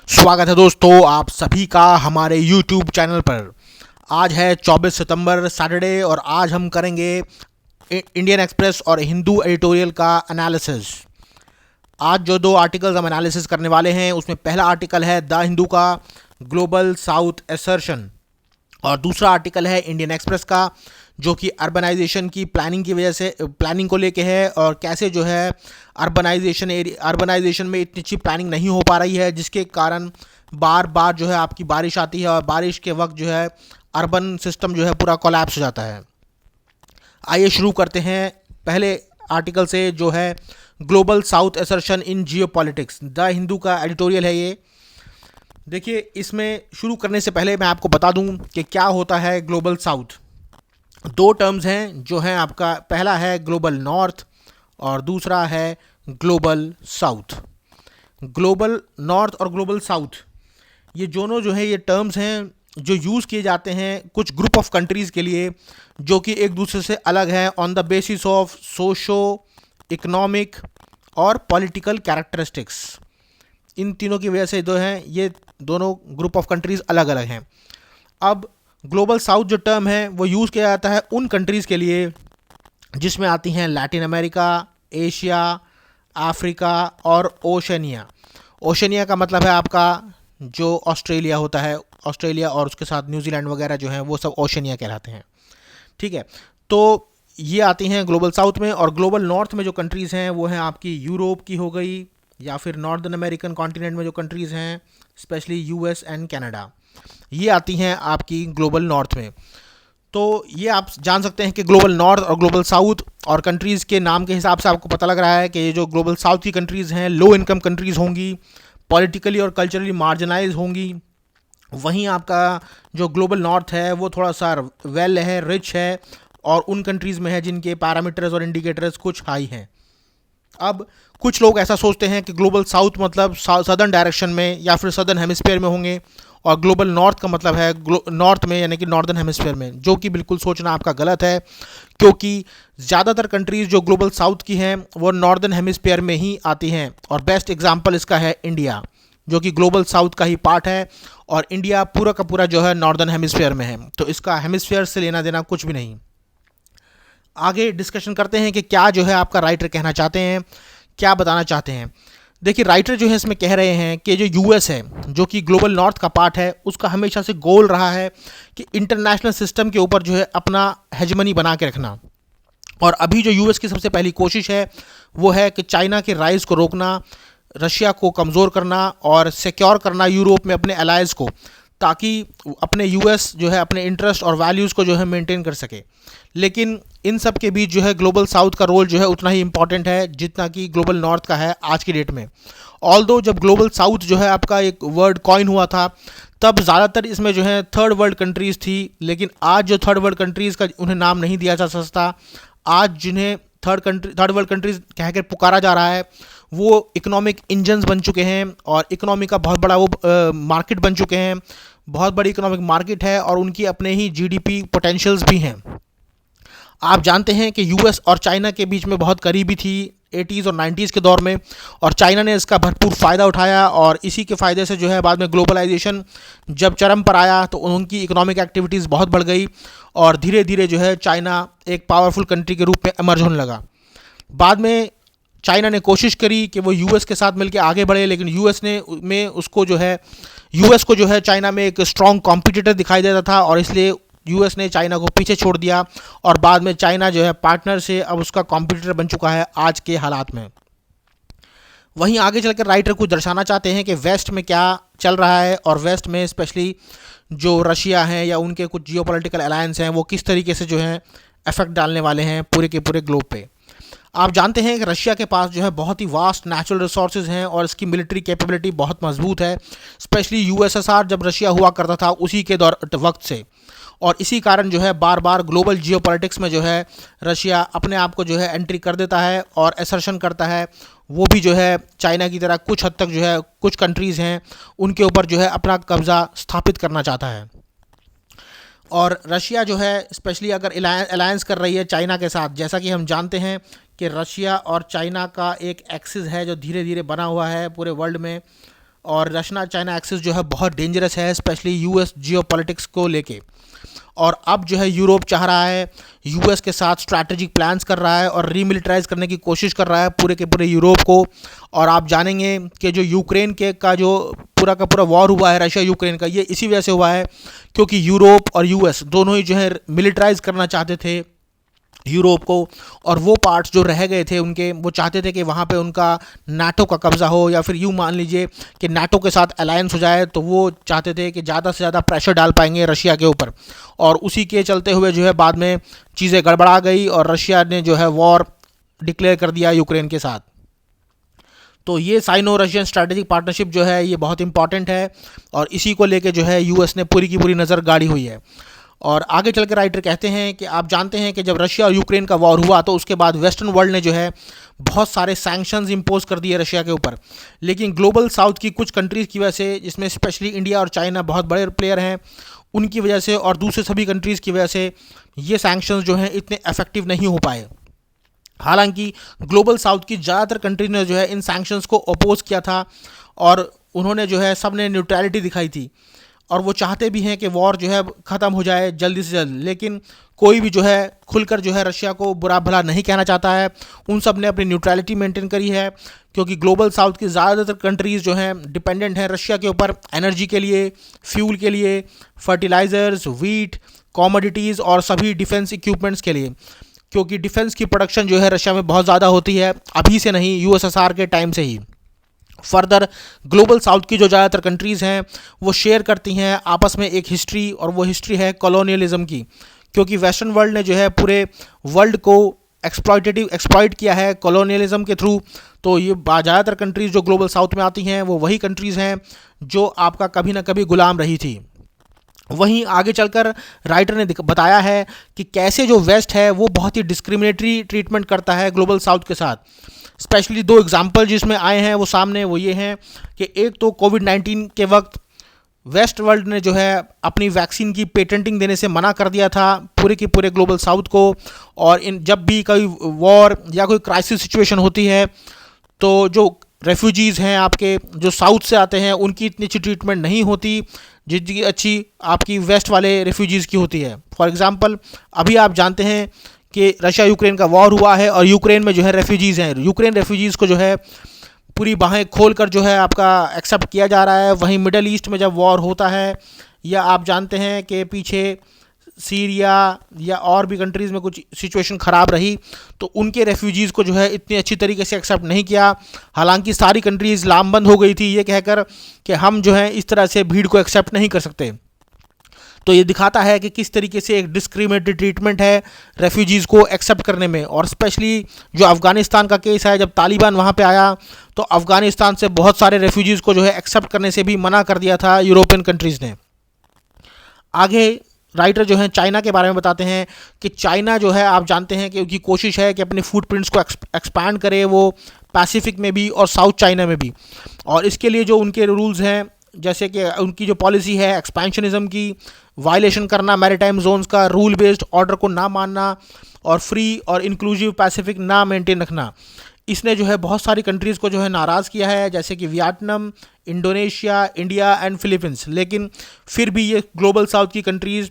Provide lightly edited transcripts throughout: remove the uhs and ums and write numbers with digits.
स्वागत है दोस्तों आप सभी का हमारे YouTube चैनल पर। आज है 24 सितंबर सैटरडे और आज हम करेंगे इंडियन एक्सप्रेस और हिंदू एडिटोरियल का एनालिसिस। आज जो दो आर्टिकल्स हम एनालिसिस करने वाले हैं उसमें पहला आर्टिकल है द हिंदू का ग्लोबल साउथ एसर्शन और दूसरा आर्टिकल है इंडियन एक्सप्रेस का जो कि अर्बनाइजेशन की प्लानिंग की वजह से प्लानिंग को लेके है और कैसे जो है अर्बनाइजेशन में इतनी अच्छी प्लानिंग नहीं हो पा रही है जिसके कारण बार बार जो है आपकी बारिश आती है और बारिश के वक्त जो है अर्बन सिस्टम जो है पूरा कोलैप्स हो जाता है। आइए शुरू करते हैं पहले आर्टिकल से जो है global south assertion in geopolitics. The Hindu का एडिटोरियल है ये। देखिए, इसमें शुरू करने से पहले मैं आपको बता दूं कि क्या होता है ग्लोबल साउथ। दो टर्म्स हैं जो हैं आपका, पहला है ग्लोबल नॉर्थ और दूसरा है ग्लोबल साउथ। ग्लोबल नॉर्थ और ग्लोबल साउथ ये दोनों जो है ये टर्म्स हैं जो यूज़ किए जाते हैं कुछ ग्रुप ऑफ कंट्रीज़ के लिए जो कि एक दूसरे से अलग है on the basis of socio economic और पॉलिटिकल कैरेक्टरिस्टिक्स। इन तीनों की वजह से जो हैं ये दोनों ग्रुप ऑफ कंट्रीज़ अलग अलग हैं। अब ग्लोबल साउथ जो टर्म है वो यूज़ किया जाता है उन कंट्रीज़ के लिए जिसमें आती हैं लैटिन अमेरिका, एशिया, अफ्रीका और ओशनिया। ओशनिया का मतलब है आपका जो ऑस्ट्रेलिया होता है, ऑस्ट्रेलिया और उसके साथ न्यूजीलैंड वगैरह जो हैं वो सब ओशनिया कहलाते हैं। ठीक है, तो ये आती हैं ग्लोबल साउथ में। और ग्लोबल नॉर्थ में जो कंट्रीज़ हैं वो हैं आपकी यूरोप की हो गई या फिर नॉर्दर्न अमेरिकन कॉन्टिनेंट में जो कंट्रीज़ हैं स्पेशली यूएस एंड कनाडा, ये आती हैं आपकी ग्लोबल नॉर्थ में। तो ये आप जान सकते हैं कि ग्लोबल नॉर्थ और ग्लोबल साउथ और कंट्रीज़ के नाम के हिसाब से आपको पता लग रहा है कि ये जो ग्लोबल साउथ की कंट्रीज़ हैं लो इनकम कंट्रीज़ होंगी, पॉलिटिकली और कल्चरली मार्जिनाइज होंगी। वहीं आपका जो ग्लोबल नॉर्थ है वो थोड़ा सा वेल है, रिच है और उन कंट्रीज़ में है जिनके पैरामीटर्स और इंडिकेटर्स कुछ हाई हैं। अब कुछ लोग ऐसा सोचते हैं कि ग्लोबल साउथ मतलब सदर्न डायरेक्शन में या फिर सदर्न हेमिस्फीयर में होंगे और ग्लोबल नॉर्थ का मतलब है नॉर्थ में यानी कि नॉर्दर्न हेमिस्फीयर में, जो कि बिल्कुल सोचना आपका गलत है क्योंकि ज़्यादातर कंट्रीज़ जो ग्लोबल साउथ की हैं वो नॉर्दर्न हेमिस्फीयर में ही आती हैं। और बेस्ट एग्जांपल इसका है इंडिया जो कि ग्लोबल साउथ का ही पार्ट है और इंडिया पूरा का पूरा जो है नॉर्दर्न हेमिस्फीयर में है, तो इसका हेमिस्फीयर से लेना देना कुछ भी नहीं। आगे डिस्कशन करते हैं कि क्या जो है आपका राइटर कहना चाहते हैं, क्या बताना चाहते हैं। देखिए, राइटर जो है इसमें कह रहे हैं कि जो यूएस है जो कि ग्लोबल नॉर्थ का पार्ट है उसका हमेशा से गोल रहा है कि इंटरनेशनल सिस्टम के ऊपर जो है अपना हेजमनी बना के रखना। और अभी जो यूएस की सबसे पहली कोशिश है वो है कि चाइना के राइज को रोकना, रशिया को कमज़ोर करना और सिक्योर करना यूरोप में अपने अलाइज को, ताकि अपने यूएस जो है अपने इंटरेस्ट और वैल्यूज़ को जो है मेंटेन कर सके। लेकिन इन सब के बीच जो है ग्लोबल साउथ का रोल जो है उतना ही इंपॉर्टेंट है जितना कि ग्लोबल नॉर्थ का है आज की डेट में। ऑल्दो जब ग्लोबल साउथ जो है आपका एक वर्ड कॉइन हुआ था तब ज़्यादातर इसमें जो है थर्ड वर्ल्ड कंट्रीज़ थी, लेकिन आज जो थर्ड वर्ल्ड कंट्रीज़ का उन्हें नाम नहीं दिया जा सकता। आज जिन्हें थर्ड वर्ल्ड कंट्रीज़ कह कर पुकारा जा रहा है वो इकोनॉमिक इंजन्स बन चुके हैं और इकोनॉमी का बहुत बड़ा वो मार्केट बन चुके हैं, बहुत बड़ी इकोनॉमिक मार्केट है और उनकी अपने ही जीडीपी पोटेंशियल्स भी हैं। आप जानते हैं कि यूएस और चाइना के बीच में बहुत करीबी थी 80s और 90s के दौर में और चाइना ने इसका भरपूर फ़ायदा उठाया और इसी के फ़ायदे से जो है बाद में ग्लोबलाइजेशन जब चरम पर आया तो उनकी इकोनॉमिक एक्टिविटीज़ बहुत बढ़ गई और धीरे धीरे जो है चाइना एक पावरफुल कंट्री के रूप में इमर्ज होने लगा। बाद में चाइना ने कोशिश करी कि वो यूएस के साथ मिलकर आगे बढ़े, लेकिन यूएस को जो है चाइना में एक स्ट्रॉन्ग कॉम्पिटिटर दिखाई देता था और इसलिए यूएस ने चाइना को पीछे छोड़ दिया और बाद में चाइना जो है पार्टनर से अब उसका कॉम्पिटिटर बन चुका है आज के हालात में। वहीं आगे चलकर राइटर को दर्शाना चाहते हैं कि वेस्ट में क्या चल रहा है और वेस्ट में स्पेशली जो रशिया हैं या उनके कुछ जियोपॉलिटिकल अलायंस हैं वो किस तरीके से जो है इफेक्ट डालने वाले हैं पूरे के पूरे ग्लोब पे। आप जानते हैं कि रशिया के पास जो है बहुत ही वास्ट नेचुरल रिसोर्सेज हैं और इसकी मिलिट्री कैपेबिलिटी बहुत मजबूत है, स्पेशली यूएसएसआर जब रशिया हुआ करता था उसी के वक्त से। और इसी कारण जो है बार बार ग्लोबल जियोपॉलिटिक्स में जो है रशिया अपने आप को जो है एंट्री कर देता है और एसर्शन करता है। वो भी जो है चाइना की तरह कुछ हद तक जो है कुछ कंट्रीज़ हैं उनके ऊपर जो है अपना कब्ज़ा स्थापित करना चाहता है। और रशिया जो है स्पेशली अगर अलायंस कर रही है चाइना के साथ, जैसा कि हम जानते हैं कि रशिया और चाइना का एक एक्सिस है जो धीरे धीरे बना हुआ है पूरे वर्ल्ड में और रशिया चाइना एक्सिस जो है बहुत डेंजरस है, स्पेशली यूएस जियोपॉलिटिक्स को लेके। और अब जो है यूरोप चाह रहा है, यूएस के साथ स्ट्रैटेजिक प्लान्स कर रहा है और रीमिलिटराइज करने की कोशिश कर रहा है पूरे के पूरे यूरोप को। और आप जानेंगे कि जो यूक्रेन के का जो पूरा का पूरा वॉर हुआ है रशिया यूक्रेन का, ये इसी वजह से हुआ है क्योंकि यूरोप और यूएस दोनों ही जो है मिलिटराइज करना चाहते थे यूरोप को। और वो पार्ट्स जो रह गए थे उनके, वो चाहते थे कि वहाँ पे उनका नाटो का कब्ज़ा हो, या फिर यूँ मान लीजिए कि नाटो के साथ अलायंस हो जाए। तो वो चाहते थे कि ज़्यादा से ज़्यादा प्रेशर डाल पाएंगे रशिया के ऊपर, और उसी के चलते हुए जो है बाद में चीज़ें गड़बड़ा गई और रशिया ने जो है वॉर डिक्लेयर कर दिया यूक्रेन के साथ। तो ये साइनो रशियन स्ट्रैटेजिक पार्टनरशिप जो है ये बहुत इंपॉर्टेंट है, और इसी को लेके जो है यूएस ने पूरी की पूरी नज़र गाड़ी हुई है। और आगे चल के राइटर कहते हैं कि आप जानते हैं कि जब रशिया और यूक्रेन का वॉर हुआ तो उसके बाद वेस्टर्न वर्ल्ड ने जो है बहुत सारे सैंक्शंस इंपोज कर दिए रशिया के ऊपर। लेकिन ग्लोबल साउथ की कुछ कंट्रीज़ की वजह से, जिसमें स्पेशली इंडिया और चाइना बहुत बड़े प्लेयर हैं, उनकी वजह से और दूसरे सभी कंट्रीज़ की वजह से ये सैंक्शंस जो हैं इतने इफेक्टिव नहीं हो पाए। हालांकि ग्लोबल साउथ की ज़्यादातर कंट्रीज ने जो है इन सैंक्शंस को अपोज किया था, और उन्होंने जो है सब ने न्यूट्रलिटी दिखाई थी, और वो चाहते भी हैं कि वॉर जो है ख़त्म हो जाए जल्दी से जल्द। लेकिन कोई भी जो है खुलकर जो है रशिया को बुरा भला नहीं कहना चाहता है, उन सब ने अपनी न्यूट्रलिटी मेंटेन करी है, क्योंकि ग्लोबल साउथ की ज़्यादातर कंट्रीज़ जो हैं डिपेंडेंट हैं रशिया के ऊपर एनर्जी के लिए, फ्यूल के लिए, फर्टिलाइज़र्स, वीट, कॉमोडिटीज़ और सभी डिफेंस इक्विपमेंट्स के लिए। क्योंकि डिफेंस की प्रोडक्शन जो है रशिया में बहुत ज़्यादा होती है, अभी से नहीं, यूएसएसआर के टाइम से ही। फर्दर ग्लोबल साउथ की जो ज़्यादातर कंट्रीज़ हैं वो शेयर करती हैं आपस में एक हिस्ट्री, और वो हिस्ट्री है कॉलोनियलिज्म की। क्योंकि वेस्टर्न वर्ल्ड ने जो है पूरे वर्ल्ड को एक्सप्लॉइट किया है कॉलोनियलिज्म के थ्रू। तो ये ज़्यादातर कंट्रीज़ जो ग्लोबल साउथ में आती हैं वो वही कंट्रीज़ हैं जो आपका कभी ना कभी गुलाम रही थी। वहीं आगे चलकर राइटर ने बताया है कि कैसे जो वेस्ट है वो बहुत ही डिस्क्रिमिनेटरी ट्रीटमेंट करता है ग्लोबल साउथ के साथ। स्पेशली दो एग्जाम्पल जिसमें आए हैं वो सामने, वो ये हैं कि एक तो कोविड-19 के वक्त वेस्ट वर्ल्ड ने जो है अपनी वैक्सीन की पेटेंटिंग देने से मना कर दिया था पूरे के पूरे ग्लोबल साउथ को। और इन जब भी कोई वॉर या कोई क्राइसिस सिचुएशन होती है तो जो रेफ्यूजीज़ हैं आपके जो साउथ से आते हैं उनकी इतनी अच्छी ट्रीटमेंट नहीं होती जितनी अच्छी आपकी वेस्ट वाले रेफ्यूजीज़ की होती है। फॉर एग्ज़ाम्पल अभी आप जानते हैं कि रशिया यूक्रेन का वॉर हुआ है और यूक्रेन में जो है रेफ्यूजीज़ हैं, यूक्रेन रेफ्यूजीज़ को जो है पूरी बाहें खोल कर जो है आपका एक्सेप्ट किया जा रहा है। वहीं मिडल ईस्ट में जब वॉर होता है, या आप जानते हैं कि पीछे सीरिया या और भी कंट्रीज़ में कुछ सिचुएशन ख़राब रही, तो उनके रेफ्यूजीज़ को जो है इतनी अच्छी तरीके से एक्सेप्ट नहीं किया। हालांकि सारी कंट्रीज़ लामबंद हो गई थी ये कहकर कि हम जो है इस तरह से भीड़ को एक्सेप्ट नहीं कर सकते। तो ये दिखाता है कि किस तरीके से एक डिस्क्रिमिनेटरी ट्रीटमेंट है रेफ्यूजीज़ को एक्सेप्ट करने में। और स्पेशली जो अफ़गानिस्तान का केस है, जब तालिबान वहाँ पे आया तो अफ़गानिस्तान से बहुत सारे रेफ्यूजीज़ को जो है एक्सेप्ट करने से भी मना कर दिया था यूरोपियन कंट्रीज़ ने। आगे राइटर जो है चाइना के बारे में बताते हैं कि चाइना जो है आप जानते हैं कि उनकी कोशिश है कि अपने फुटप्रिंट्स को एक्सपैंड करे, वो पैसिफिक में भी और साउथ चाइना में भी। और इसके लिए जो उनके रूल्स हैं, जैसे कि उनकी जो पॉलिसी है एक्सपेंशनिज्म की, वायलेशन करना मैरीटाइम जोन्स का, रूल बेस्ड ऑर्डर को ना मानना, और फ्री और इंक्लूसिव पैसिफिक ना मेंटेन रखना, इसने जो है बहुत सारी कंट्रीज़ को जो है नाराज़ किया है, जैसे कि Vietnam, Indonesia, India and Philippines. लेकिन फिर भी ये ग्लोबल साउथ की कंट्रीज़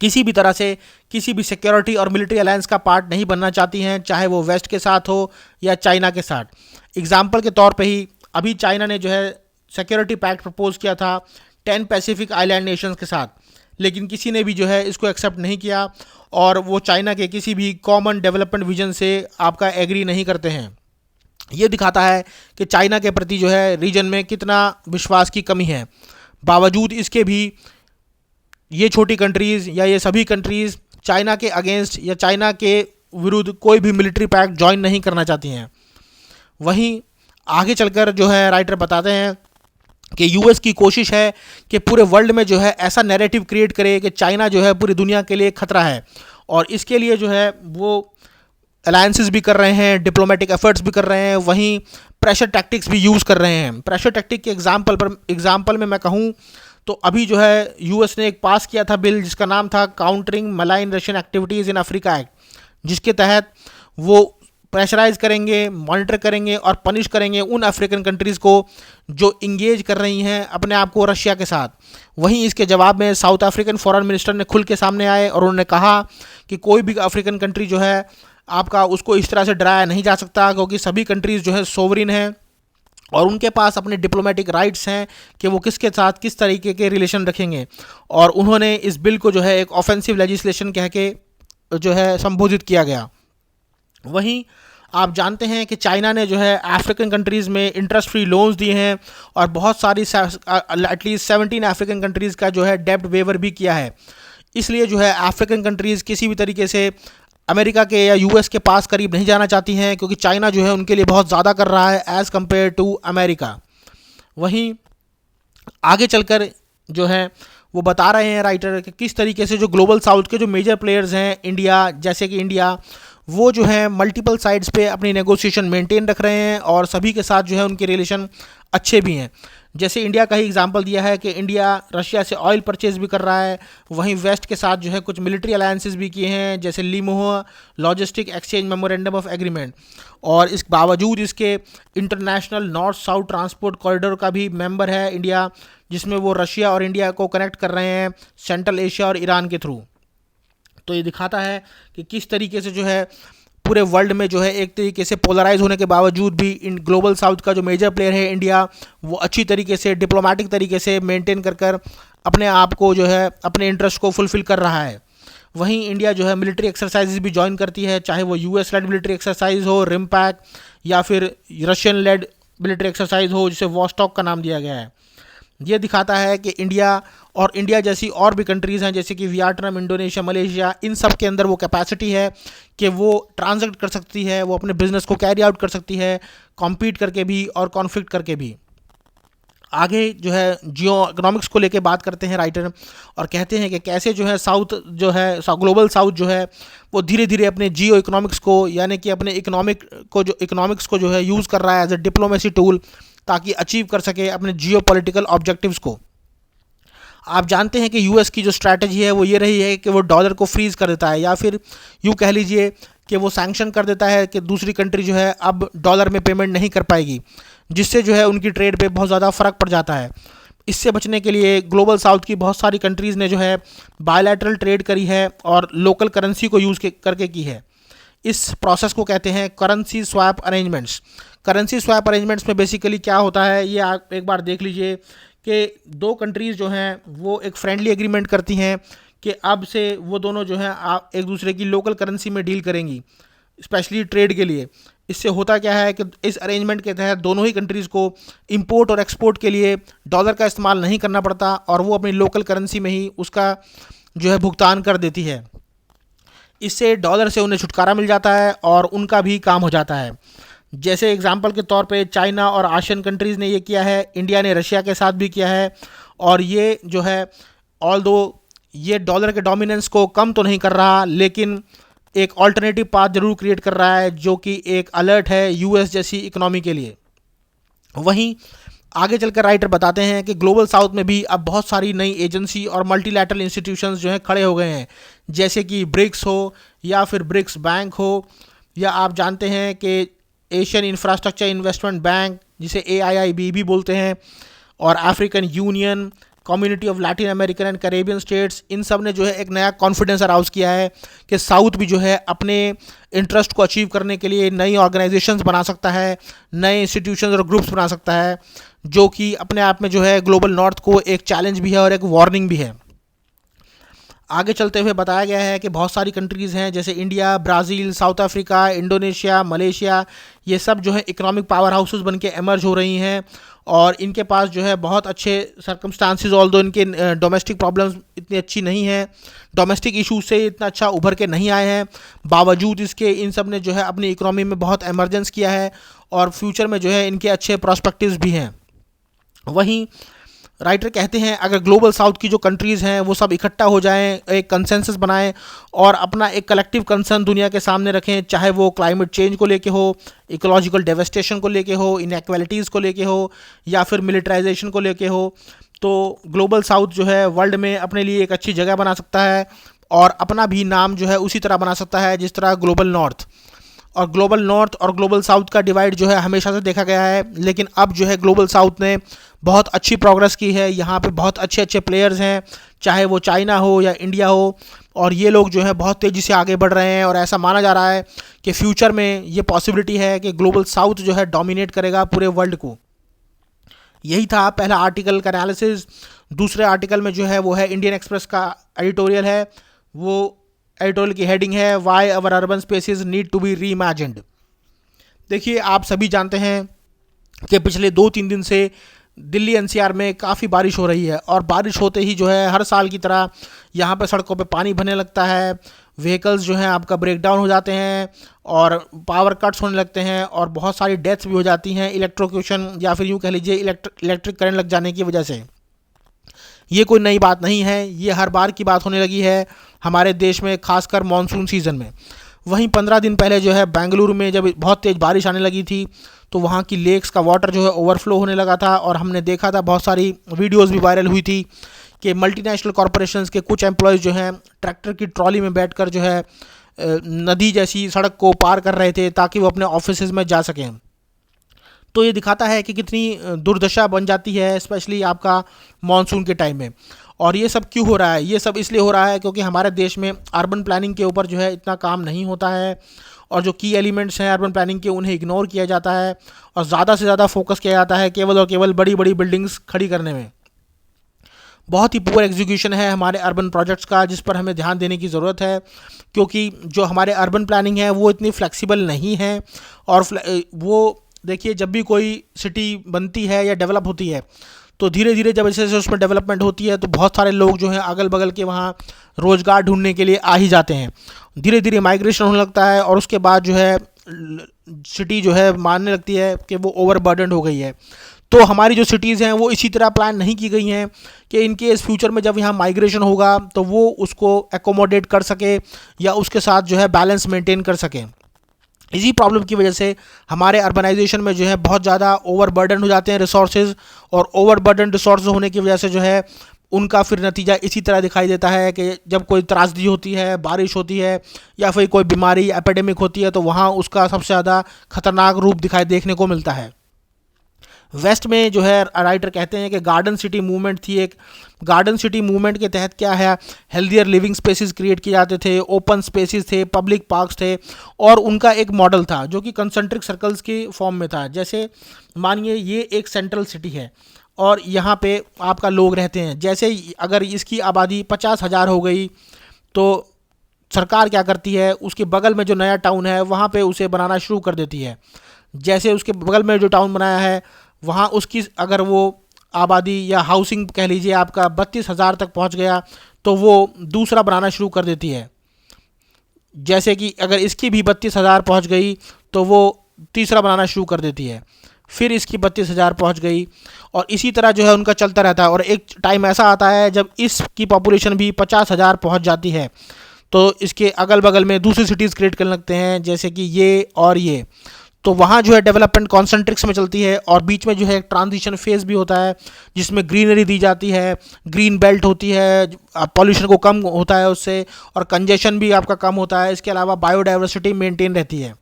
किसी भी तरह से किसी भी सिक्योरिटी और मिलिट्री अलायंस का पार्ट नहीं बनना चाहती हैं, चाहे वो वेस्ट के साथ हो या चाइना के साथ। एग्जाम्पल के तौर पे ही अभी चाइना ने जो है सिक्योरिटी पैक्ट प्रपोज किया था 10 पैसिफिक आइलैंड नेशंस के साथ, लेकिन किसी ने भी जो है इसको एक्सेप्ट नहीं किया, और वो चाइना के किसी भी कॉमन डेवलपमेंट विजन से आपका एग्री नहीं करते हैं। ये दिखाता है कि चाइना के प्रति जो है रीजन में कितना विश्वास की कमी है। बावजूद इसके भी ये छोटी कंट्रीज़ या ये सभी कंट्रीज़ चाइना के अगेंस्ट या चाइना के विरुद्ध कोई भी मिलिट्री पैक्ट ज्वाइन नहीं करना चाहती हैं। वहीं आगे चलकर जो है राइटर बताते हैं कि यूएस की कोशिश है कि पूरे वर्ल्ड में जो है ऐसा नैरेटिव क्रिएट करे कि चाइना जो है पूरी दुनिया के लिए खतरा है, और इसके लिए जो है वो अलायंसेस भी कर रहे हैं, डिप्लोमेटिक एफर्ट्स भी कर रहे हैं, वहीं प्रेशर टैक्टिक्स भी यूज़ कर रहे हैं। प्रेशर टैक्टिक के एग्जाम्पल में मैं कहूँ तो अभी जो है यूएस ने एक पास किया था बिल जिसका नाम था countering malign Russian activities in Africa act, जिसके तहत वो प्रेशराइज करेंगे, मॉनिटर करेंगे और पनिश करेंगे उन अफ्रीकन कंट्रीज़ को जो इंगेज कर रही हैं अपने आप को रशिया के साथ। वहीं इसके जवाब में साउथ अफ्रीकन फॉरेन मिनिस्टर ने खुल के सामने आए और उन्होंने कहा कि कोई भी अफ्रीकन कंट्री जो है आपका उसको इस तरह से डराया नहीं जा सकता, क्योंकि सभी कंट्रीज़ जो है सोवरिन हैं और उनके पास अपने डिप्लोमेटिक राइट्स हैं कि वो किसके साथ किस तरीके के रिलेशन रखेंगे। और उन्होंने इस बिल को जो है एक ऑफेंसिव लेजिस्लेशन कह के जो है संबोधित किया गया। वहीं आप जानते हैं कि चाइना ने जो है अफ्रीकन कंट्रीज़ में इंटरेस्ट फ्री लोन्स दिए हैं और बहुत सारी एटलीस्ट 17 अफ्रीकन कंट्रीज़ का जो है डेब्ट वेवर भी किया है। इसलिए जो है अफ्रीकन कंट्रीज़ किसी भी तरीके से अमेरिका के या यूएस के पास करीब नहीं जाना चाहती हैं, क्योंकि चाइना जो है उनके लिए बहुत ज़्यादा कर रहा है एज़ कम्पेयर टू अमेरिका। वहीं आगे चलकर जो है वो बता रहे हैं राइटर कि किस तरीके से जो ग्लोबल साउथ के जो मेजर प्लेयर्स हैं इंडिया, जैसे कि इंडिया, वो जो है मल्टीपल साइड्स पे अपनी नेगोशिएशन मेंटेन रख रहे हैं और सभी के साथ जो है उनके रिलेशन अच्छे भी हैं। जैसे इंडिया का ही एग्जांपल दिया है कि इंडिया रशिया से ऑयल परचेज भी कर रहा है, वहीं वेस्ट के साथ जो है कुछ मिलिट्री अलायंसेस भी किए हैं, जैसे LEMOA logistic exchange memorandum of agreement, और इस बावजूद इसके international north south transport corridor का भी मेंबर है इंडिया, जिसमें वो रशिया और इंडिया को कनेक्ट कर रहे हैं सेंट्रल एशिया और ईरान के थ्रू। तो ये दिखाता है कि किस तरीके से जो है पूरे वर्ल्ड में जो है एक तरीके से पोलराइज होने के बावजूद भी इन ग्लोबल साउथ का जो मेजर प्लेयर है इंडिया, वो अच्छी तरीके से डिप्लोमेटिक तरीके से मेंटेन कर कर अपने आप को जो है अपने इंटरेस्ट को फुलफिल कर रहा है। वहीं इंडिया जो है मिलिट्री एक्सरसाइजेज भी ज्वाइन करती है, चाहे वो यूएस लेड मिलिट्री एक्सरसाइज हो रिमपैक, या फिर रशियन लेड मिलिट्री एक्सरसाइज हो जिसे वॉस्टॉक का नाम दिया गया है। ये दिखाता है कि इंडिया जैसी और भी कंट्रीज़ हैं जैसे कि वियतनाम, इंडोनेशिया, मलेशिया, इन सब के अंदर वो कैपेसिटी है कि वो ट्रांजैक्ट कर सकती है, वो अपने बिजनेस को कैरी आउट कर सकती है, कॉम्पीट करके भी और कॉन्फ्लिक्ट करके भी। आगे जो है जियो इकोनॉमिक्स को लेके बात करते हैं राइटर और कहते हैं कि कैसे जो है साउथ जो है ग्लोबल साउथ जो है वो धीरे धीरे अपने जियो इकोनॉमिक्स को, यानी कि अपने इकोनॉमिक्स को जो है यूज़ कर रहा है एज ए डिप्लोमेसी टूल, ताकि अचीव कर सके अपने जियो पॉलिटिकल ऑब्जेक्टिव्स को। आप जानते हैं कि यूएस की जो स्ट्रैटेजी है वो ये रही है कि वो डॉलर को फ्रीज़ कर देता है, या फिर यूँ कह लीजिए कि वो सैंक्शन कर देता है कि दूसरी कंट्री जो है अब डॉलर में पेमेंट नहीं कर पाएगी, जिससे जो है उनकी ट्रेड पे बहुत ज़्यादा फ़र्क पड़ जाता है। इससे बचने के लिए ग्लोबल साउथ की बहुत सारी कंट्रीज़ ने जो है बायलैटरल ट्रेड करी है और लोकल करेंसी को यूज़ करके की है। इस प्रोसेस को कहते हैं currency swap arrangements. Currency swap arrangements में बेसिकली क्या होता है, ये आप एक बार देख लीजिए कि दो कंट्रीज़ जो हैं वो एक फ्रेंडली एग्रीमेंट करती हैं कि अब से वो दोनों जो हैं आप एक दूसरे की लोकल करेंसी में डील करेंगी, स्पेशली ट्रेड के लिए। इससे होता क्या है कि इस अरेंजमेंट के तहत दोनों ही कंट्रीज़ को इंपोर्ट और एक्सपोर्ट के लिए डॉलर का इस्तेमाल नहीं करना पड़ता और वो अपनी लोकल करेंसी में ही उसका जो है भुगतान कर देती है। इससे डॉलर से उन्हें छुटकारा मिल जाता है और उनका भी काम हो जाता है। जैसे एग्जांपल के तौर पे चाइना और एशियन कंट्रीज़ ने ये किया है, इंडिया ने रशिया के साथ भी किया है, और ये जो है ऑल्दो ये डॉलर के डोमिनेंस को कम तो नहीं कर रहा, लेकिन एक ऑल्टरनेटिव पाथ जरूर क्रिएट कर रहा है, जो कि एक अलर्ट है यूएस जैसी इकोनॉमी के लिए। वहीं आगे चलकर राइटर बताते हैं कि ग्लोबल साउथ में भी अब बहुत सारी नई एजेंसी और मल्टीलैटरल इंस्टीट्यूशंस जो हैं खड़े हो गए हैं, जैसे कि ब्रिक्स हो या फिर ब्रिक्स बैंक हो, या आप जानते हैं कि एशियन इंफ्रास्ट्रक्चर इन्वेस्टमेंट बैंक जिसे AIIB भी बोलते हैं, और African union, community of Latin American and Caribbean states, इन सब ने जो है एक नया कॉन्फिडेंस अराउज किया है कि साउथ भी जो है अपने इंटरेस्ट को अचीव करने के लिए नई ऑर्गेनाइजेशंस बना सकता है, नए इंस्टीट्यूशंस और ग्रुप्स बना सकता है, जो कि अपने आप में जो है ग्लोबल नॉर्थ को एक चैलेंज भी है और एक वार्निंग भी है। आगे चलते हुए बताया गया है कि बहुत सारी कंट्रीज़ हैं जैसे India, Brazil, south Africa, Indonesia, Malaysia, ये सब जो है इकोनॉमिक पावर हाउसेस बन के एमर्ज हो रही हैं और इनके पास जो है बहुत अच्छे सर्कमस्टांसिस, ऑल्दो इनके डोमेस्टिक प्रॉब्लम्स इतनी अच्छी नहीं हैं, डोमेस्टिक इशूज से इतना अच्छा उभर के नहीं आए हैं, बावजूद इसके इन सब ने जो है अपनी इकोनॉमी में बहुत एमरजेंस किया है और फ्यूचर में जो है इनके अच्छे प्रॉस्पेक्टिव्स भी हैं। वहीं राइटर कहते हैं अगर ग्लोबल साउथ की जो कंट्रीज़ हैं वो सब इकट्ठा हो जाएं, एक कंसेंसस बनाएं और अपना एक कलेक्टिव कंसर्न दुनिया के सामने रखें, चाहे वो क्लाइमेट चेंज को लेके हो, इकोलॉजिकल डेवस्टेशन को लेके हो, इनइक्वालिटीज़ को लेके हो, या फिर मिलिटराइजेशन को लेके हो, तो ग्लोबल साउथ जो है वर्ल्ड में अपने लिए एक अच्छी जगह बना सकता है और अपना भी नाम जो है उसी तरह बना सकता है जिस तरह ग्लोबल नॉर्थ। और ग्लोबल नॉर्थ और ग्लोबल साउथ का डिवाइड जो है हमेशा से देखा गया है, लेकिन अब जो है ग्लोबल साउथ ने बहुत अच्छी प्रोग्रेस की है। यहाँ पे बहुत अच्छे अच्छे प्लेयर्स हैं, चाहे वो चाइना हो या इंडिया हो, और ये लोग जो है बहुत तेज़ी से आगे बढ़ रहे हैं। और ऐसा माना जा रहा है कि फ्यूचर में ये पॉसिबिलिटी है कि ग्लोबल साउथ जो है डोमिनेट करेगा पूरे वर्ल्ड को। यही था पहला आर्टिकल का एनालिसिस। दूसरे आर्टिकल में जो है वो है इंडियन एक्सप्रेस का एडिटोरियल है। वो एडिटोरियल की हेडिंग है why our urban spaces need to be reimagined. देखिए, आप सभी जानते हैं कि पिछले 2-3 दिन से दिल्ली एनसीआर में काफ़ी बारिश हो रही है, और बारिश होते ही जो है हर साल की तरह यहाँ पे सड़कों पे पानी भरने लगता है, व्हीकल्स जो हैं आपका ब्रेक डाउन हो जाते हैं, और पावर कट्स होने लगते हैं, और बहुत सारी डेथ्स भी हो जाती हैं इलेक्ट्रोक्यूशन या फिर यूँ कह लीजिए इलेक्ट्रिक करंट लग जाने की वजह से। ये कोई नई बात नहीं है, ये हर बार की बात होने लगी है हमारे देश में, खासकर मानसून सीज़न में। वहीं 15 दिन पहले जो है बेंगलुरु में जब बहुत तेज़ बारिश आने लगी थी, तो वहाँ की लेक्स का वाटर जो है ओवरफ्लो होने लगा था, और हमने देखा था, बहुत सारी वीडियोस भी वायरल हुई थी कि मल्टीनेशनल कॉरपोरेशंस के कुछ एम्प्लॉयज़ जो हैं ट्रैक्टर की ट्रॉली में बैठकर जो है नदी जैसी सड़क को पार कर रहे थे ताकि वो अपने ऑफिसेज में जा सकें। तो ये दिखाता है कि कितनी दुर्दशा बन जाती है, स्पेशली आपका मानसून के टाइम में। और ये सब क्यों हो रहा है? ये सब इसलिए हो रहा है क्योंकि हमारे देश में अर्बन प्लानिंग के ऊपर जो है इतना काम नहीं होता है, और जो की एलिमेंट्स हैं अर्बन प्लानिंग के उन्हें इग्नोर किया जाता है, और ज़्यादा से ज़्यादा फोकस किया जाता है केवल और केवल बड़ी बड़ी बिल्डिंग्स खड़ी करने में। बहुत ही पुअर एग्जीक्यूशन है हमारे अर्बन प्रोजेक्ट्स का, जिस पर हमें ध्यान देने की ज़रूरत है, क्योंकि जो हमारे अर्बन प्लानिंग है वो इतनी फ्लेक्सिबल नहीं है। और वो देखिए, जब भी कोई सिटी बनती है या डेवलप होती है, तो धीरे धीरे जब जैसे जैसे उसमें डेवलपमेंट होती है, तो बहुत सारे लोग जो हैं अगल बगल के वहाँ रोज़गार ढूंढने के लिए आ ही जाते हैं। धीरे धीरे माइग्रेशन होने लगता है, और उसके बाद जो है सिटी जो है मानने लगती है कि वो ओवरबर्डन्ड हो गई है। तो हमारी जो सिटीज़ हैं वो इसी तरह प्लान नहीं की गई हैं कि इनके इस फ्यूचर में जब यहाँ माइग्रेशन होगा तो वो उसको एकोमोडेट कर सके या उसके साथ जो है बैलेंस मेंटेन कर सकें। इसी प्रॉब्लम की वजह से हमारे अर्बनाइजेशन में जो है बहुत ज़्यादा ओवरबर्डन हो जाते हैं रिसोर्सेज, और ओवरबर्डन रिसोर्स होने की वजह से जो है उनका फिर नतीजा इसी तरह दिखाई देता है कि जब कोई त्रासदी होती है, बारिश होती है, या फिर कोई बीमारी एपिडेमिक होती है, तो वहाँ उसका सबसे ज़्यादा खतरनाक रूप दिखाई देखने को मिलता है। वेस्ट में जो है राइटर कहते हैं कि गार्डन सिटी मूवमेंट थी एक। गार्डन सिटी मूवमेंट के तहत क्या है, हेल्दियर लिविंग स्पेसेस क्रिएट किए जाते थे, ओपन स्पेसेस थे, पब्लिक पार्क्स थे, और उनका एक मॉडल था जो कि कंसेंट्रिक सर्कल्स के फॉर्म में था। जैसे मानिए ये एक सेंट्रल सिटी है और यहाँ पे आपका लोग रहते हैं। जैसे अगर इसकी आबादी 50,000 हो गई, तो सरकार क्या करती है, उसके बगल में जो नया टाउन है वहाँ पे उसे बनाना शुरू कर देती है। जैसे उसके बगल में जो टाउन बनाया है वहाँ उसकी अगर वो आबादी या हाउसिंग कह लीजिए आपका 32,000 तक पहुँच गया, तो वो दूसरा बनाना शुरू कर देती है। जैसे कि अगर इसकी भी 32,000 पहुँच गई तो वो तीसरा बनाना शुरू कर देती है, फिर इसकी 32,000 पहुँच गई, और इसी तरह जो है उनका चलता रहता है। और एक टाइम ऐसा आता है जब इसकी पॉपुलेशन भी 50,000 पहुँच जाती है, तो इसके अगल बगल में दूसरी सिटीज़ क्रिएट करने लगते हैं, जैसे कि ये और ये। तो वहाँ जो है डेवलपमेंट कॉन्सेंट्रिक्स में चलती है, और बीच में जो है एक ट्रांजिशन फेज भी होता है जिसमें ग्रीनरी दी जाती है, ग्रीन बेल्ट होती है, पॉल्यूशन को कम होता है उससे, और कंजेशन भी आपका कम होता है। इसके अलावा बायोडाइवर्सिटी मेंटेन रहती है।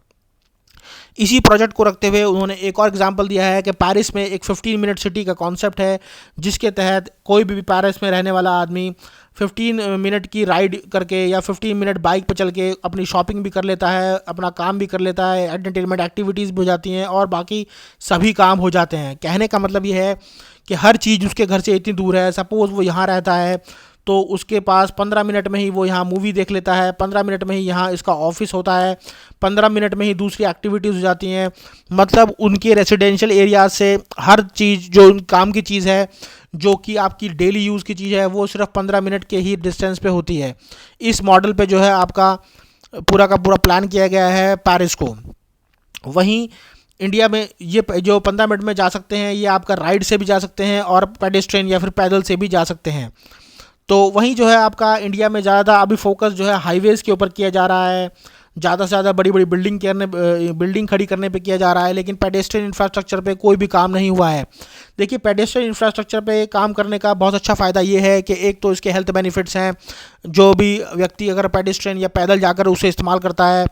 इसी प्रोजेक्ट को रखते हुए उन्होंने एक और एग्जांपल दिया है कि पेरिस में एक 15 मिनट सिटी का कॉन्सेप्ट है, जिसके तहत कोई भी पेरिस में रहने वाला आदमी 15 मिनट की राइड करके या 15 मिनट बाइक पर चल के अपनी शॉपिंग भी कर लेता है, अपना काम भी कर लेता है, एंटरटेनमेंट एक्टिविटीज़ भी हो जाती हैं, और बाकी सभी काम हो जाते हैं। कहने का मतलब ये है कि हर चीज़ उसके घर से इतनी दूर है। सपोज़ वो यहाँ रहता है तो उसके पास 15 मिनट में ही वो यहाँ मूवी देख लेता है, 15 मिनट में ही यहाँ इसका ऑफिस होता है, 15 मिनट में ही दूसरी एक्टिविटीज़ हो जाती हैं। मतलब उनके रेसिडेंशियल एरिया से हर चीज़ जो काम की चीज़ है, जो कि आपकी डेली यूज़ की चीज़ है, वो सिर्फ 15 मिनट के ही डिस्टेंस पे होती है। इस मॉडल पे जो है आपका पूरा का पूरा प्लान किया गया है पेरिस को। वहीं इंडिया में ये जो 15 मिनट में जा सकते हैं, ये आपका राइड से भी जा सकते हैं और पेडेस्ट्रियन या फिर पैदल से भी जा सकते हैं। तो वहीं जो है आपका इंडिया में ज़्यादा अभी फोकस जो है हाईवेज़ के ऊपर किया जा रहा है, ज़्यादा से ज़्यादा बड़ी बड़ी बिल्डिंग खड़ी करने पे किया जा रहा है, लेकिन पेडेस्ट्रियन इंफ्रास्ट्रक्चर पे कोई भी काम नहीं हुआ है। देखिए, पेडेस्ट्रियन इंफ्रास्ट्रक्चर पे काम करने का बहुत अच्छा फ़ायदा ये है कि एक तो इसके हेल्थ बेनिफिट्स हैं। जो भी व्यक्ति अगर पेडेस्ट्रियन या पैदल जाकर उसे इस्तेमाल करता है,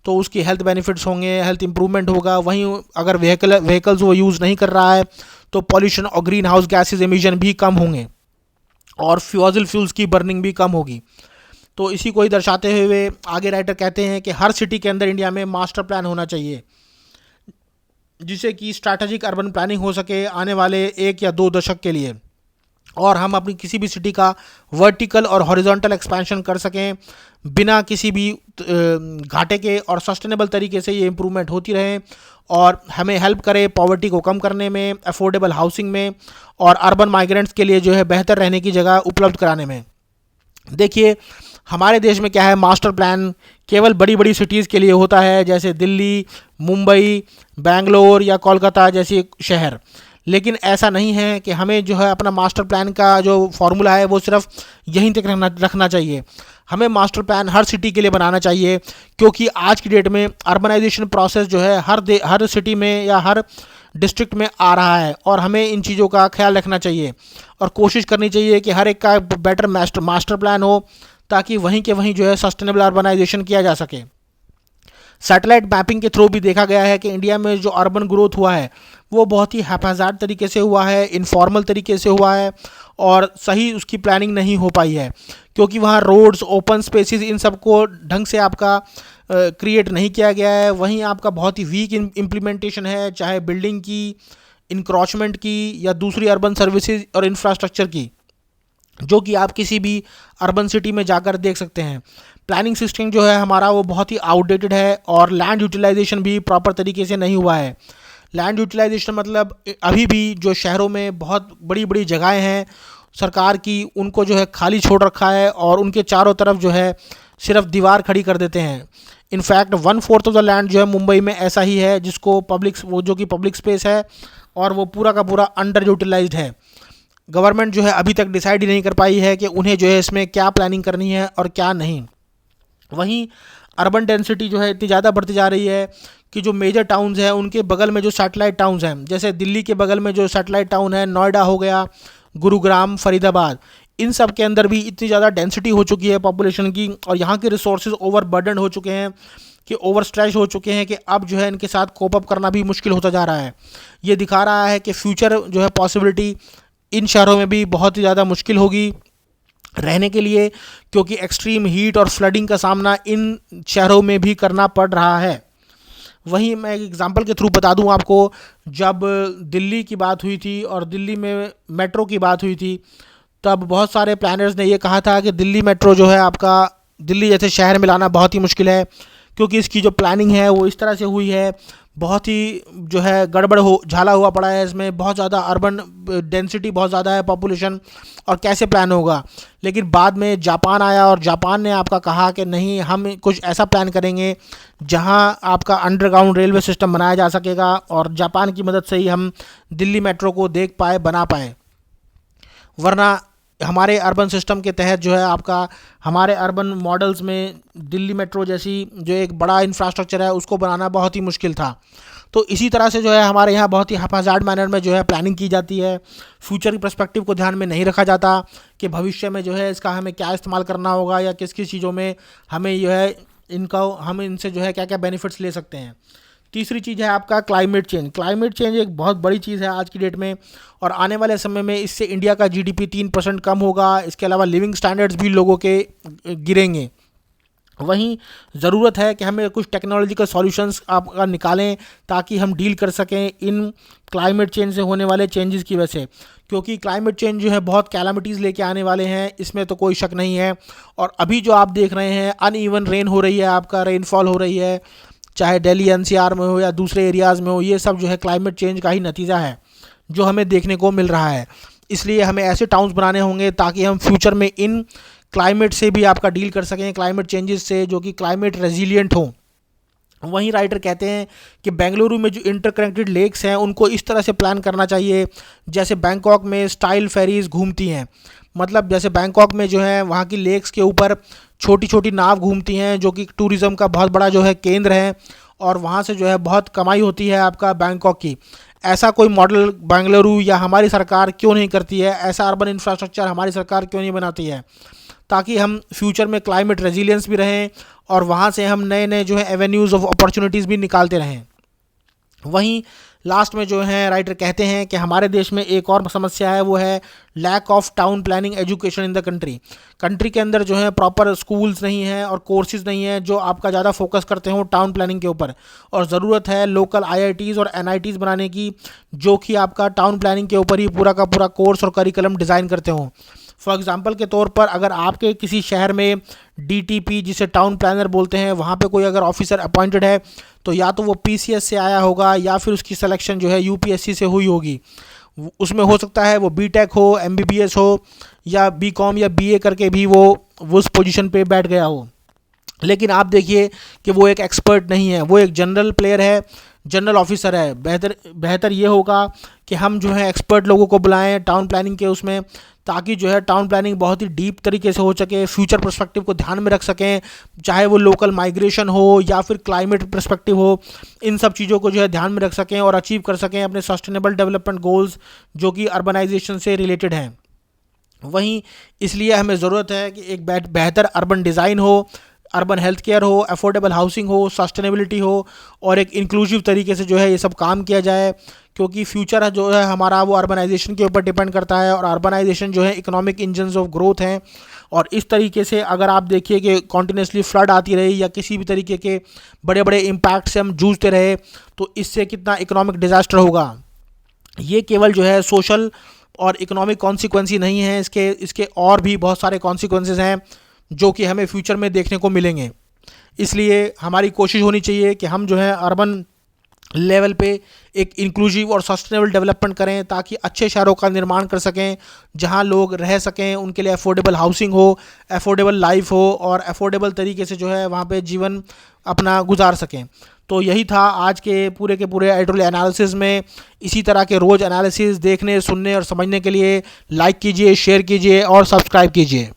तो उसकी हेल्थ बेनिफिट्स होंगे, हेल्थ इंप्रूवमेंट होगा। वहीं अगर व्हीकल्स वो यूज़ नहीं कर रहा है तो पॉल्यूशन और ग्रीन हाउस गैसेज एमिशन भी कम होंगे और फॉसिल फ्यूल्स की बर्निंग भी कम होगी। तो इसी को ही दर्शाते हुए आगे राइटर कहते हैं कि हर सिटी के अंदर इंडिया में मास्टर प्लान होना चाहिए, जिससे कि स्ट्रैटेजिक अर्बन प्लानिंग हो सके आने वाले 1 या 2 दशक के लिए, और हम अपनी किसी भी सिटी का वर्टिकल और हॉरिजॉन्टल एक्सपेंशन कर सकें बिना किसी भी घाटे के, और सस्टेनेबल तरीके से ये इम्प्रूवमेंट होती रहे और हमें हेल्प करे पॉवर्टी को कम करने में, अफोर्डेबल हाउसिंग में, और अर्बन माइग्रेंट्स के लिए जो है बेहतर रहने की जगह उपलब्ध कराने में। देखिए हमारे देश में क्या है, मास्टर प्लान केवल बड़ी बड़ी सिटीज़ के लिए होता है, जैसे दिल्ली, मुंबई, बेंगलोर या कोलकाता जैसी शहर। लेकिन ऐसा नहीं है कि हमें जो है अपना मास्टर प्लान का जो फॉर्मूला है वो सिर्फ यहीं तक रखना चाहिए। हमें मास्टर प्लान हर सिटी के लिए बनाना चाहिए, क्योंकि आज की डेट में अर्बनाइजेशन प्रोसेस जो है हर सिटी में या हर डिस्ट्रिक्ट में आ रहा है, और हमें इन चीज़ों का ख्याल रखना चाहिए और कोशिश करनी चाहिए कि हर एक का बेटर मास्टर प्लान हो, ताकि वहीं के वहीं जो है सस्टेनेबल अर्बनाइजेशन किया जा सके। सैटेलाइट मैपिंग के थ्रू भी देखा गया है कि इंडिया में जो अर्बन ग्रोथ हुआ है वो बहुत ही हैप्पैज़ार्ड तरीके से हुआ है, इनफॉर्मल तरीके से हुआ है, और सही उसकी प्लानिंग नहीं हो पाई है, क्योंकि वहाँ रोड्स, ओपन स्पेसेस, इन सब को ढंग से आपका क्रिएट नहीं किया गया है। वहीं आपका बहुत ही वीक इम्प्लीमेंटेशन है, चाहे बिल्डिंग की, इंक्रोचमेंट की, या दूसरी अर्बन सर्विसेज और इंफ्रास्ट्रक्चर की, जो कि आप किसी भी अर्बन सिटी में जाकर देख सकते हैं। प्लानिंग सिस्टम जो है हमारा वो बहुत ही आउटडेटेड है, और लैंड यूटिलाइजेशन भी प्रॉपर तरीके से नहीं हुआ है। लैंड यूटिलाइजेशन मतलब अभी भी जो शहरों में बहुत बड़ी बड़ी जगहें हैं सरकार की, उनको जो है खाली छोड़ रखा है, और उनके चारों तरफ जो है सिर्फ दीवार खड़ी कर देते हैं। इनफैक्ट 1/4 ऑफ द लैंड जो है मुंबई में ऐसा ही है, जिसको वो जो कि पब्लिक स्पेस है, और वो पूरा का पूरा अंडर यूटिलाइज्ड है। गवर्नमेंट जो है अभी तक डिसाइड ही नहीं कर पाई है कि उन्हें जो है इसमें क्या प्लानिंग करनी है और क्या नहीं। वहीं अर्बन डेंसिटी जो है इतनी ज़्यादा बढ़ती जा रही है कि जो मेजर टाउन्स हैं उनके बगल में जो सैटेलाइट टाउन्स हैं, जैसे दिल्ली के बगल में जो सैटेलाइट टाउन है नोएडा हो गया, गुरुग्राम, फरीदाबाद, इन सब के अंदर भी इतनी ज़्यादा डेंसिटी हो चुकी है पॉपुलेशन की, और यहाँ के रिसोर्सेज ओवरबर्डन हो चुके हैं, कि ओवर स्ट्रेच हो चुके हैं, कि अब जो है इनके साथ कोप अप करना भी मुश्किल होता जा रहा है। ये दिखा रहा है कि फ्यूचर जो है पॉसिबिलिटी इन शहरों में भी बहुत ही ज़्यादा मुश्किल होगी रहने के लिए, क्योंकि एक्सट्रीम हीट और फ्लडिंग का सामना इन शहरों में भी करना पड़ रहा है। वहीं मैं एक एग्जांपल के थ्रू बता दूं आपको, जब दिल्ली की बात हुई थी और दिल्ली में मेट्रो की बात हुई थी, तब बहुत सारे प्लानर्स ने ये कहा था कि दिल्ली मेट्रो जो है आपका दिल्ली जैसे शहर में लाना बहुत ही मुश्किल है, क्योंकि इसकी जो प्लानिंग है वो इस तरह से हुई है, बहुत ही जो है गड़बड़ हो झाला हुआ पड़ा है, इसमें बहुत ज़्यादा अर्बन डेंसिटी बहुत ज़्यादा है, पॉपुलेशन, और कैसे प्लान होगा। लेकिन बाद में जापान आया और जापान ने आपका कहा कि नहीं, हम कुछ ऐसा प्लान करेंगे जहां आपका अंडरग्राउंड रेलवे सिस्टम बनाया जा सकेगा, और जापान की मदद से ही हम दिल्ली मेट्रो को देख पाए, बना पाए। वरना हमारे अर्बन सिस्टम के तहत जो है आपका हमारे अर्बन मॉडल्स में दिल्ली मेट्रो जैसी जो एक बड़ा इंफ्रास्ट्रक्चर है उसको बनाना बहुत ही मुश्किल था। तो इसी तरह से जो है हमारे यहाँ बहुत ही हैप्पैज़ार्ड मैनर में जो है प्लानिंग की जाती है, फ्यूचर की पर्सपेक्टिव को ध्यान में नहीं रखा जाता कि भविष्य में जो है इसका हमें क्या इस्तेमाल करना होगा, या किस किस चीज़ों में हमें जो है हम इनसे जो है क्या क्या बेनिफिट्स ले सकते हैं। तीसरी चीज़ है आपका क्लाइमेट चेंज। क्लाइमेट चेंज एक बहुत बड़ी चीज़ है आज की डेट में, और आने वाले समय में इससे इंडिया का जीडीपी 3% कम होगा। इसके अलावा लिविंग स्टैंडर्ड्स भी लोगों के गिरेंगे। वहीं ज़रूरत है कि हमें कुछ टेक्नोलॉजिकल सॉल्यूशंस आप निकालें ताकि हम डील कर सकें इन क्लाइमेट चेंज से होने वाले चेंजेस की वजह से, क्योंकि क्लाइमेट चेंज जो है बहुत कैलामिटीज़ लेके आने वाले हैं, इसमें तो कोई शक नहीं है। और अभी जो आप देख रहे हैं अनइवन रेन हो रही है, आपका रेनफॉल हो रही है, चाहे दिल्ली एनसीआर में हो या दूसरे एरियाज़ में हो, ये सब जो है क्लाइमेट चेंज का ही नतीजा है जो हमें देखने को मिल रहा है। इसलिए हमें ऐसे टाउन्स बनाने होंगे ताकि हम फ्यूचर में इन क्लाइमेट से भी आपका डील कर सकें, क्लाइमेट चेंजेस से, जो कि क्लाइमेट रेजिलिएंट हों। वहीं राइटर कहते हैं कि बेंगलुरु में जो इंटरकनेक्टेड लेक्स हैं उनको इस तरह से प्लान करना चाहिए जैसे बैंकॉक में स्टाइल फेरीज घूमती हैं। मतलब जैसे बैंकॉक में जो है वहाँ की लेक्स के ऊपर छोटी छोटी नाव घूमती हैं, जो कि टूरिज़्म का बहुत बड़ा जो है केंद्र है, और वहाँ से जो है बहुत कमाई होती है आपका बैंकॉक की। ऐसा कोई मॉडल बेंगलुरु या हमारी सरकार क्यों नहीं करती है? ऐसा अर्बन इंफ्रास्ट्रक्चर हमारी सरकार क्यों नहीं बनाती है? ताकि हम फ्यूचर में क्लाइमेट रेजिलियंस भी रहें और वहाँ से हम नए नए जो है एवेन्यूज़ ऑफ अपॉर्चुनिटीज़ भी निकालते रहें। वहीं लास्ट में जो है राइटर कहते हैं कि हमारे देश में एक और समस्या है, वो है lack of town planning education in the country के अंदर जो है प्रॉपर स्कूल्स नहीं है और कोर्सेज नहीं है जो आपका ज़्यादा फोकस करते हो टाउन प्लानिंग के ऊपर, और ज़रूरत है लोकल IITs और NITs बनाने की जो कि आपका टाउन प्लानिंग के ऊपर ही पूरा का पूरा कोर्स और करिकुलम डिज़ाइन करते हो। फॉर एग्जांपल के तौर पर अगर आपके किसी शहर में DTP जिसे टाउन प्लानर बोलते हैं वहाँ पे कोई अगर ऑफिसर अपॉइंटेड है तो या तो वो PCS से आया होगा या फिर उसकी सिलेक्शन जो है UPSC से हुई होगी। उसमें हो सकता है वो BTech हो, MBBS हो या BCom या BA करके भी वो उस पोजीशन पे बैठ गया हो। लेकिन आप देखिए कि वो एक एक्सपर्ट नहीं है, वो एक जनरल प्लेयर है, जनरल ऑफिसर है। बेहतर ये होगा कि हम जो है एक्सपर्ट लोगों को बुलाएं टाउन प्लानिंग के उसमें, ताकि जो है टाउन प्लानिंग बहुत ही डीप तरीके से हो सके, फ्यूचर पर्सपेक्टिव को ध्यान में रख सकें, चाहे वो लोकल माइग्रेशन हो या फिर क्लाइमेट पर्सपेक्टिव हो, इन सब चीज़ों को जो है ध्यान में रख सकें और अचीव कर सकें अपने सस्टेनेबल डेवलपमेंट गोल्स जो कि अर्बनाइजेशन से रिलेटेड हैं। वहीं इसलिए हमें ज़रूरत है कि एक बेहतर अर्बन डिज़ाइन हो, अर्बन हेल्थ केयर हो, अफोर्डेबल हाउसिंग हो, सस्टेनेबिलिटी हो और एक इंक्लूसिव तरीके से जो है ये सब काम किया जाए, क्योंकि फ्यूचर जो है हमारा वो अर्बनाइजेशन के ऊपर डिपेंड करता है और अर्बनाइजेशन जो है इकोनॉमिक इंजन्स ऑफ ग्रोथ हैं। और इस तरीके से अगर आप देखिए कि कॉन्टिन्यूसली फ्लड आती रही या किसी भी तरीके के बड़े बड़े इम्पैक्ट से हम जूझते रहे तो इससे कितना इकोनॉमिक डिज़ास्टर होगा। ये केवल जो है सोशल और इकोनॉमिक कॉन्सिक्वेंस ही नहीं है, इसके और भी बहुत सारे कॉन्सिक्वेंसेस हैं जो कि हमें फ्यूचर में देखने को मिलेंगे। इसलिए हमारी कोशिश होनी चाहिए कि हम जो है अर्बन लेवल पे एक इंक्लूसिव और सस्टेनेबल डेवलपमेंट करें ताकि अच्छे शहरों का निर्माण कर सकें जहां लोग रह सकें, उनके लिए अफोर्डेबल हाउसिंग हो, अफोर्डेबल लाइफ हो और अफोर्डेबल तरीके से जो है वहां पे जीवन अपना गुजार सकें। तो यही था आज के पूरे एडिटोरियल एनालिसिस में। इसी तरह के रोज़ एनालिसिस देखने, सुनने और समझने के लिए लाइक कीजिए, शेयर कीजिए और सब्सक्राइब कीजिए।